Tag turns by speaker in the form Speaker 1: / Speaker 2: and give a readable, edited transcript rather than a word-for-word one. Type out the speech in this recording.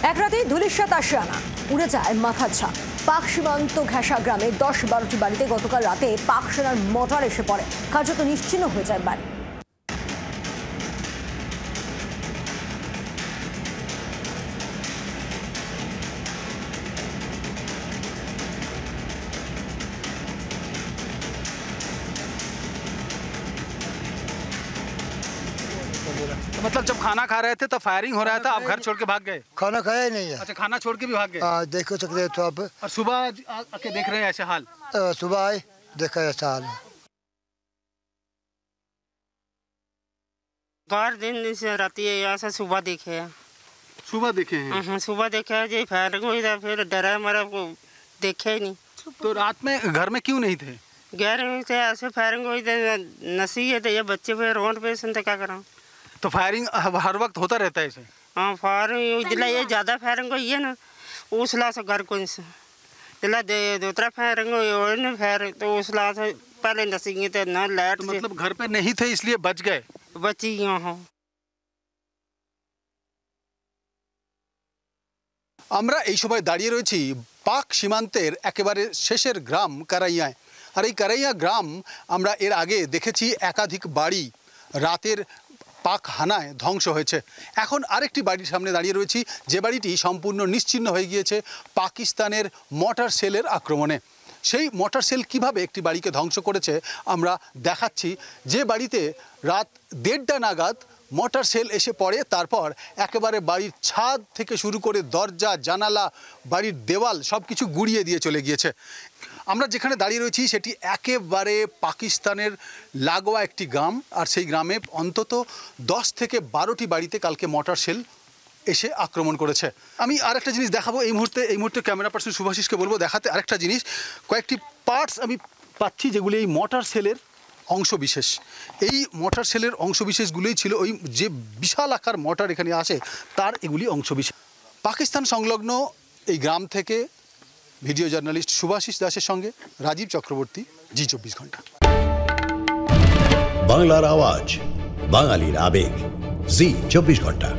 Speaker 1: এক রাতেই ধূলিসাৎ আশিয়ানা, উড়ে যায় মাথার ছাপ। পাক সীমান্ত ঘেঁষা গ্রামে 10-12টি বাড়িতে গতকাল রাতে পাক সেনার মর্টার এসে পড়ে, কার্যত নিশ্চিহ্ন হয়ে যায় বাড়ি।
Speaker 2: मतलब जब खाना खा रहे थे तब फायरिंग हो रहा था, आप घर छोड़ के भाग गए?
Speaker 3: खाना खाया ही नहीं है।
Speaker 2: अच्छा, खाना छोड़ के भी भाग गए?
Speaker 3: देखो सकते तो आप।
Speaker 2: और सुबह आके देख रहे हैं ऐसे हाल?
Speaker 3: सुबह आए देखा ऐसा हाल।
Speaker 4: 4 दिन से राती यहाँ से सुबह देखे हैं।
Speaker 2: सुबह देखे हैं?
Speaker 4: सुबह देखा है जी, फायरिंग हुई था, फिर डरा हमारा को देखे ही नहीं।
Speaker 2: तो रात में घर में क्यों नहीं थे?
Speaker 4: गैर से ऐसे फायरिंग हुई थी, नसीहत है ये बच्चे पे रोड पे सुनते क्या करा।
Speaker 2: तो फायरिंग हर वक्त होता रहता है ऐसे?
Speaker 4: हाँ, फायरिंग दिला ये ज़्यादा फायरिंग हुई है ना, उसला से घर कौन से दिला दे दूसरा फायरिंग हुई फायरिंग, तो उसला से पहले नसीहत है ना लाइट।
Speaker 2: तो मतलब घर पे नहीं थे इसलिए बच गए?
Speaker 4: बची यहाँ।
Speaker 2: আমরা এই সময় দাঁড়িয়ে রয়েছি পাক সীমান্তের একেবারে শেষের গ্রাম কারাইয়ায়। আর এই কারাইয়া গ্রাম আমরা এর আগে দেখেছি একাধিক বাড়ি রাতের পাক হানায় ধ্বংস হয়েছে। এখন আরেকটি বাড়ির সামনে দাঁড়িয়ে রয়েছি, যে বাড়িটি সম্পূর্ণ নিশ্চিহ্ন হয়ে গিয়েছে পাকিস্তানের মর্টার সেলের আক্রমণে। সেই মর্টার সেল কীভাবে একটি বাড়িকে ধ্বংস করেছে আমরা দেখাচ্ছি। যে বাড়িতে রাত 1:30টা নাগাদ মর্টার সেল এসে পড়ে, তারপর একেবারে বাড়ির ছাদ থেকে শুরু করে দরজা জানালা বাড়ির দেওয়াল সব কিছু গুঁড়িয়ে দিয়ে চলে গিয়েছে। আমরা যেখানে দাঁড়িয়ে রয়েছি সেটি একেবারে পাকিস্তানের লাগোয়া একটি গ্রাম, আর সেই গ্রামে অন্তত 10 থেকে 12টি বাড়িতে কালকে মর্টার সেল এসে আক্রমণ করেছে। আমি আরেকটা জিনিস দেখাবো এই মুহূর্তে ক্যামেরা পার্সন শুভাশিসকে বলবো দেখাতে আরেকটা জিনিস। কয়েকটি পার্টস আমি পাচ্ছি যেগুলি এই মর্টার সেলের অংশবিশেষ। এই মর্টার সেলের অংশবিশেষগুলোই ছিল ওই যে বিশাল আকার মর্টার এখানে আসে তার এগুলি অংশবিশেষ। পাকিস্তান সংলগ্ন এই গ্রাম থেকে ভিডিও জার্নালিস্ট শুভাশিস দাসের সঙ্গে রাজীব চক্রবর্তী, জি 24 ঘন্টা।
Speaker 5: বাংলার আওয়াজ, বাঙালির আবেগ, জি 24 ঘন্টা।